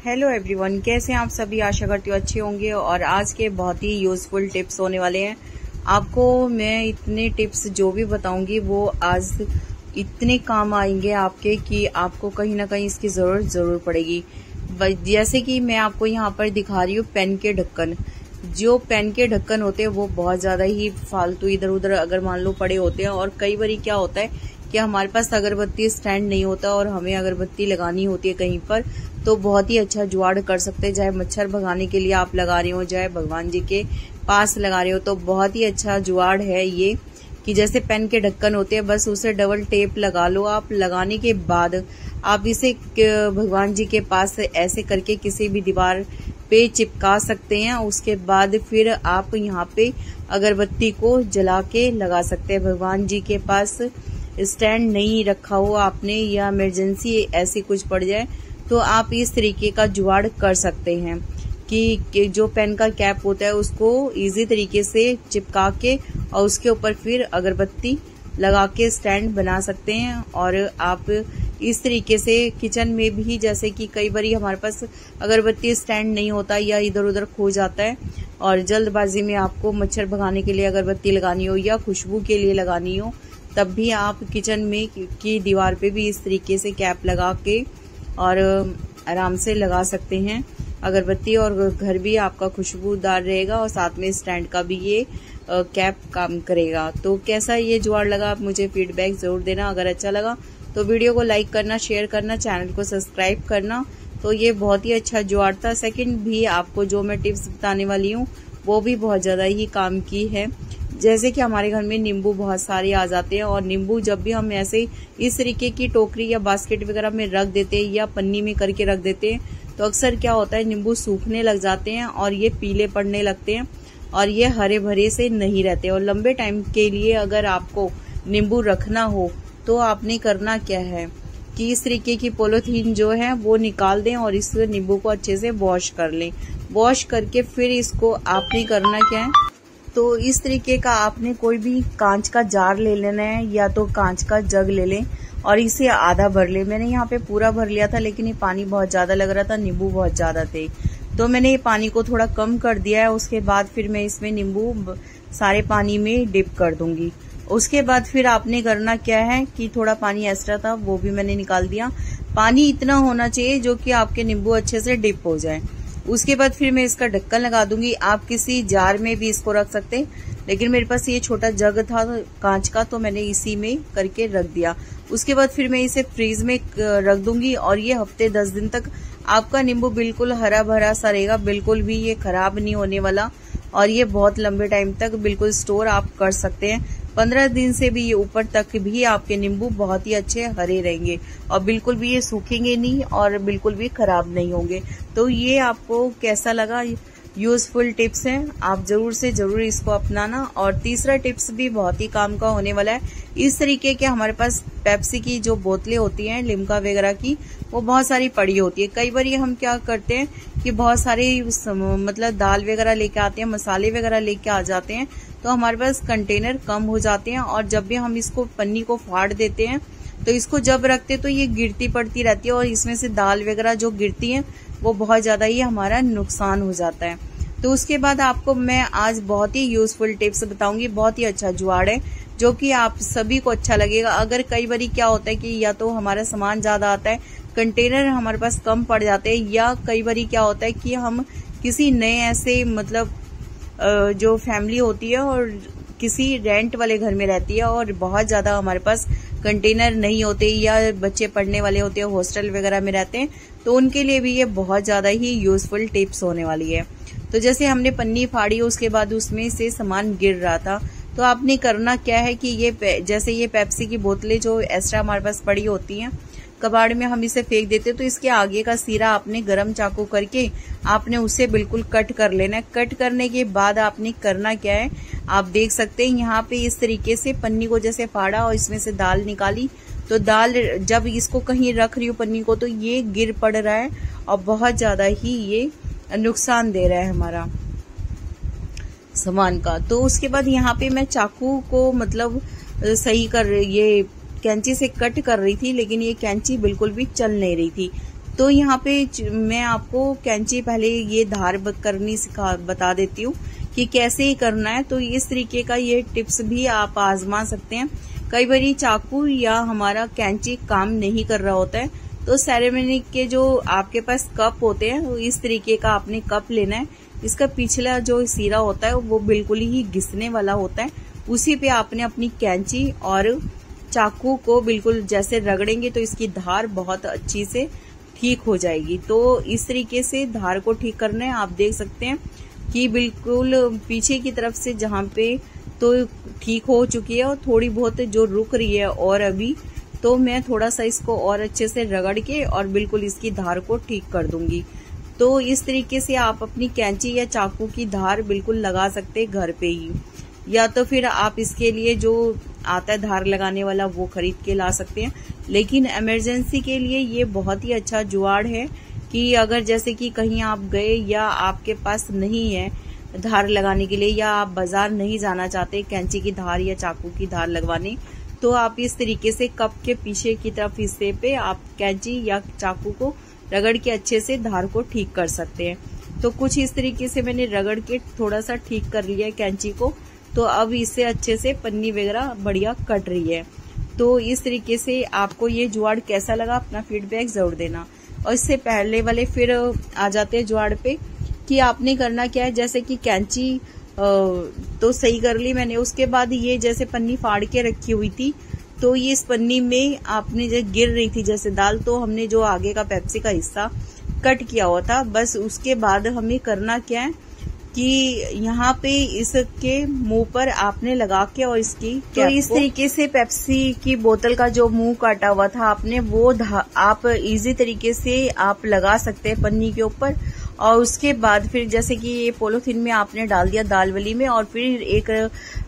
Hello everyone, कैसे हैं आप सभी। आशा करती हूँ अच्छे होंगे। और आज के बहुत ही यूजफुल टिप्स होने वाले हैं। आपको मैं इतने टिप्स जो भी बताऊंगी वो आज इतने काम आएंगे आपके कि आपको कहीं ना कहीं इसकी जरूरत जरूर पड़ेगी। जैसे कि मैं आपको यहाँ पर दिखा रही हूँ पेन के ढक्कन। जो पेन के ढक्कन होते हैं वो बहुत ज्यादा ही फालतू इधर उधर अगर मान लो पड़े होते हैं। और कई बार क्या होता है कि हमारे पास अगरबत्ती स्टैंड नहीं होता और हमें अगरबत्ती लगानी होती है कहीं पर, तो बहुत ही अच्छा जुगाड़ कर सकते हैं। चाहे मच्छर भगाने के लिए आप लगा रहे हो, चाहे भगवान जी के पास लगा रहे हो, तो बहुत ही अच्छा जुगाड़ है ये कि जैसे पेन के ढक्कन होते हैं बस उसे डबल टेप लगा लो आप। लगाने के बाद आप इसे भगवान जी के पास ऐसे करके किसी भी दीवार पे चिपका सकते हैं। उसके बाद फिर आप यहाँ पे अगरबत्ती को जला के लगा सकते हैं। भगवान जी के पास स्टैंड नहीं रखा हो आपने या इमरजेंसी ऐसी कुछ पड़ जाए तो आप इस तरीके का जुगाड़ कर सकते हैं कि जो पेन का कैप होता है उसको इजी तरीके से चिपका के और उसके ऊपर फिर अगरबत्ती लगा के स्टैंड बना सकते हैं। और आप इस तरीके से किचन में भी, जैसे कि कई बार हमारे पास अगरबत्ती स्टैंड नहीं होता या इधर उधर खो जाता है और जल्दबाजी में आपको मच्छर भगाने के लिए अगरबत्ती लगानी हो या खुशबू के लिए लगानी हो, तब भी आप किचन में की दीवार पे भी इस तरीके से कैप लगा के और आराम से लगा सकते हैं अगरबत्ती। और घर भी आपका खुशबूदार रहेगा और साथ में स्टैंड का भी ये कैप काम करेगा। तो कैसा ये जुगाड़ लगा आप मुझे फीडबैक जरूर देना। अगर अच्छा लगा तो वीडियो को लाइक करना, शेयर करना, चैनल को सब्सक्राइब करना। तो ये बहुत ही अच्छा जुगाड़ था। सेकंड भी आपको जो मैं टिप्स बताने वाली हूँ वो भी बहुत ज्यादा ही काम की है। जैसे कि हमारे घर में नींबू बहुत सारे आ जाते हैं और नींबू जब भी हम ऐसे इस तरीके की टोकरी या बास्केट वगैरह में रख देते हैं या पन्नी में करके रख देते हैं तो अक्सर क्या होता है नींबू सूखने लग जाते हैं और ये पीले पड़ने लगते हैं और ये हरे भरे से नहीं रहते। और लंबे टाइम के लिए अगर आपको नींबू रखना हो तो आपने करना क्या है कि इस तरीके की पॉलीथीन जो है वो निकाल दें और इस नींबू को अच्छे से वॉश कर लें। वॉश करके फिर इसको आपने करना क्या है, तो इस तरीके का आपने कोई भी कांच का जार ले लेना है या तो कांच का जग ले लें और इसे आधा भर ले। मैंने यहाँ पे पूरा भर लिया था लेकिन ये पानी बहुत ज्यादा लग रहा था, नींबू बहुत ज्यादा थे, तो मैंने ये पानी को थोड़ा कम कर दिया है। उसके बाद फिर मैं इसमें नींबू सारे पानी में डिप कर दूंगी। उसके बाद फिर आपने करना क्या है कि थोड़ा पानी एक्स्ट्रा था वो भी मैंने निकाल दिया। पानी इतना होना चाहिए जो कि आपके नींबू अच्छे से डिप हो जाए। उसके बाद फिर मैं इसका ढक्कन लगा दूंगी। आप किसी जार में भी इसको रख सकते हैं लेकिन मेरे पास ये छोटा जग था कांच का तो मैंने इसी में करके रख दिया। उसके बाद फिर मैं इसे फ्रीज में रख दूंगी और ये हफ्ते 10 दिन तक आपका नींबू बिल्कुल हरा भरा सा रहेगा, बिल्कुल भी ये खराब नहीं होने वाला और ये बहुत लंबे टाइम तक बिल्कुल स्टोर आप कर सकते हैं। 15 दिन से भी ये ऊपर तक भी आपके नींबू बहुत ही अच्छे हरे रहेंगे और बिल्कुल भी ये सूखेंगे नहीं और बिल्कुल भी खराब नहीं होंगे। तो ये आपको कैसा लगा, यूजफुल टिप्स हैं, आप जरूर से जरूर इसको अपनाना। और तीसरा टिप्स भी बहुत ही काम का होने वाला है। इस तरीके के हमारे पास पेप्सी की जो बोतलें होती हैं लिम्का वगैरह की वो बहुत सारी पड़ी होती है। कई बार ये हम क्या करते हैं कि बहुत सारे मतलब दाल वगैरह लेके आते हैं, मसाले वगैरह लेके आ जाते हैं तो हमारे पास कंटेनर कम हो जाते हैं और जब भी हम इसको पन्नी को फाड़ देते हैं तो इसको जब रखते तो ये गिरती पड़ती रहती है और इसमें से दाल वगैरह जो गिरती है वो बहुत ज्यादा ही हमारा नुकसान हो जाता है। तो उसके बाद आपको मैं आज बहुत ही यूजफुल टिप्स बताऊंगी। बहुत ही अच्छा जुगाड़ है जो कि आप सभी को अच्छा लगेगा। अगर कई बार क्या होता है कि या तो हमारा सामान ज्यादा आता है, कंटेनर हमारे पास कम पड़ जाते हैं, या कई बार क्या होता है कि हम किसी नए ऐसे मतलब जो फैमिली होती है और किसी रेंट वाले घर में रहती है और बहुत ज्यादा हमारे पास कंटेनर नहीं होते या बच्चे पढ़ने वाले होते हैं, हॉस्टल वगैरह में रहते हैं, तो उनके लिए भी ये बहुत ज्यादा ही यूजफुल टिप्स होने वाली है। तो जैसे हमने पन्नी फाड़ी उसके बाद उसमें से सामान गिर रहा था तो आपने करना क्या है कि ये जैसे ये पेप्सी की बोतलें जो एक्स्ट्रा हमारे पास पड़ी होती हैं कबाड़ में हम इसे फेंक देते तो इसके आगे का सिरा आपने गरम चाकू करके आपने उसे बिल्कुल कट कर लेना है। कट करने के बाद आपने करना क्या है, आप देख सकते हैं यहाँ पे इस तरीके से पन्नी को जैसे फाड़ा और इसमें से दाल निकाली तो दाल जब इसको कहीं रख रही हो पन्नी को तो ये गिर पड़ रहा है और बहुत ज्यादा ही ये नुकसान दे रहा है हमारा सामान का। तो उसके बाद यहाँ पे मैं चाकू को मतलब सही कर ये कैंची से कट कर रही थी लेकिन ये कैंची बिल्कुल भी चल नहीं रही थी। तो यहाँ पे मैं आपको कैंची पहले ये धार करनी बता देती हूँ कि कैसे ही करना है। तो इस तरीके का ये टिप्स भी आप आजमा सकते हैं। कई बार चाकू या हमारा कैंची काम नहीं कर रहा होता है, तो सेरेमिक के जो आपके पास कप होते हैं वो इस तरीके का आपने कप लेना है। इसका पिछला जो सिरा होता है वो बिल्कुल ही घिसने वाला होता है, उसी पे आपने अपनी कैंची और चाकू को बिल्कुल जैसे रगड़ेंगे तो इसकी धार बहुत अच्छी से ठीक हो जाएगी। तो इस तरीके से धार को ठीक करना है। आप देख सकते हैं कि बिल्कुल पीछे की तरफ से जहाँ पे तो ठीक हो चुकी है और थोड़ी बहुत जो रुक रही है और अभी, तो मैं थोड़ा सा इसको और अच्छे से रगड़ के और बिल्कुल इसकी धार को ठीक कर दूंगी। तो इस तरीके से आप अपनी कैंची या चाकू की धार बिल्कुल लगा सकते हैं घर पे ही, या तो फिर आप इसके लिए जो आता है धार लगाने वाला वो खरीद के ला सकते हैं। लेकिन इमरजेंसी के लिए ये बहुत ही अच्छा जुगाड़ है कि अगर जैसे कि कहीं आप गए या आपके पास नहीं है धार लगाने के लिए, या आप बाजार नहीं जाना चाहते कैंची की धार या चाकू की धार लगवाने, तो आप इस तरीके से कप के पीछे की तरफ हिस्से पे आप कैंची या चाकू को रगड़ के अच्छे से धार को ठीक कर सकते हैं। तो कुछ इस तरीके से मैंने रगड़ के थोड़ा सा ठीक कर लिया है कैंची को। तो अब इससे अच्छे से पन्नी वगैरह बढ़िया कट रही है। तो इस तरीके से आपको ये जुगाड़ कैसा लगा अपना फीडबैक जरूर देना। और इससे पहले वाले फिर आ जाते हैं जुगाड़ पे कि आपने करना क्या है। जैसे कि कैंची तो सही कर ली मैंने, उसके बाद ये जैसे पन्नी फाड़ के रखी हुई थी, तो ये इस पन्नी में आपने जो गिर रही थी जैसे दाल, तो हमने जो आगे का पेप्सी का हिस्सा कट किया हुआ था, बस उसके बाद हमें करना क्या है कि यहाँ पे इसके मुंह पर आपने लगा के और इसकी तो इस तरीके से पेप्सी की बोतल का जो मुंह काटा हुआ था आपने वो आप इजी तरीके से आप लगा सकते हैं पन्नी के ऊपर। और उसके बाद फिर जैसे कि ये पॉलीथिन में आपने डाल दिया दाल वली में, और फिर एक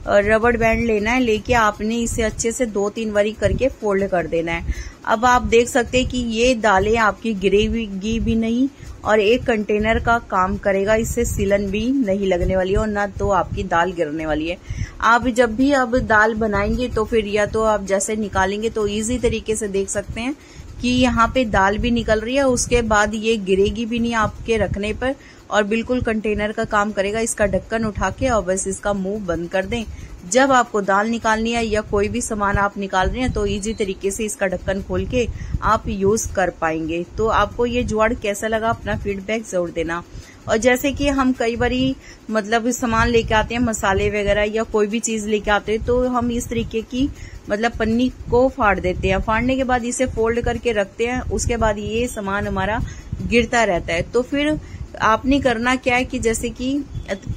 रबड़ बैंड लेना है, लेके आपने इसे अच्छे से 2-3 बारी करके फोल्ड कर देना है। अब आप देख सकते हैं कि ये दालें आपकी गिरेगी भी नहीं और एक कंटेनर का काम करेगा, इससे सिलन भी नहीं लगने वाली है और ना तो आपकी दाल गिरने वाली है। आप जब भी अब दाल बनाएंगे तो फिर या तो आप जैसे निकालेंगे तो इजी तरीके से देख सकते हैं कि यहाँ पे दाल भी निकल रही है, उसके बाद ये गिरेगी भी नहीं आपके रखने पर और बिल्कुल कंटेनर का काम करेगा। इसका ढक्कन उठा के और बस इसका मुंह बंद कर दें। जब आपको दाल निकालनी है या कोई भी सामान आप निकाल रहे हैं तो इजी तरीके से इसका ढक्कन खोल के आप यूज कर पाएंगे। तो आपको ये जुगाड़ कैसा लगा अपना फीडबैक जरूर देना। और जैसे कि हम कई बारी मतलब सामान लेके आते हैं, मसाले वगैरह या कोई भी चीज लेके आते हैं, तो हम इस तरीके की मतलब पन्नी को फाड़ देते हैं। फाड़ने के बाद इसे फोल्ड करके रखते हैं, उसके बाद ये सामान हमारा गिरता रहता है। तो फिर आपने करना क्या है कि जैसे कि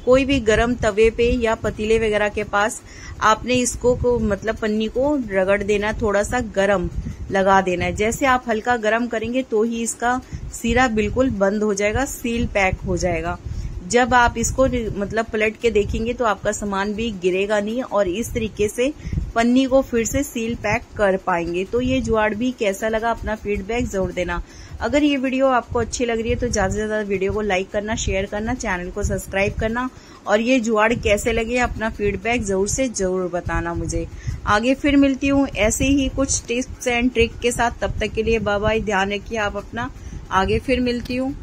कोई भी गरम तवे पे या पतीले वगैरह के पास आपने इसको मतलब पन्नी को रगड़ देना, थोड़ा सा गरम लगा देना है। जैसे आप हल्का गरम करेंगे तो ही इसका सिरा बिल्कुल बंद हो जाएगा, सील पैक हो जाएगा। जब आप इसको मतलब पलट के देखेंगे तो आपका सामान भी गिरेगा नहीं और इस तरीके से पन्नी को फिर से सील पैक कर पाएंगे। तो ये जुगाड़ भी कैसा लगा अपना फीडबैक जरूर देना। अगर ये वीडियो आपको अच्छी लग रही है तो ज्यादा से ज्यादा वीडियो को लाइक करना, शेयर करना, चैनल को सब्सक्राइब करना और ये जुगाड़ कैसे लगे अपना फीडबैक जरूर से जरूर बताना मुझे। आगे फिर मिलती हूँ ऐसे ही कुछ टिप्स एंड ट्रिक के साथ। तब तक के लिए बाय बाय, ध्यान रखिए आप अपना। आगे फिर मिलती हूँ।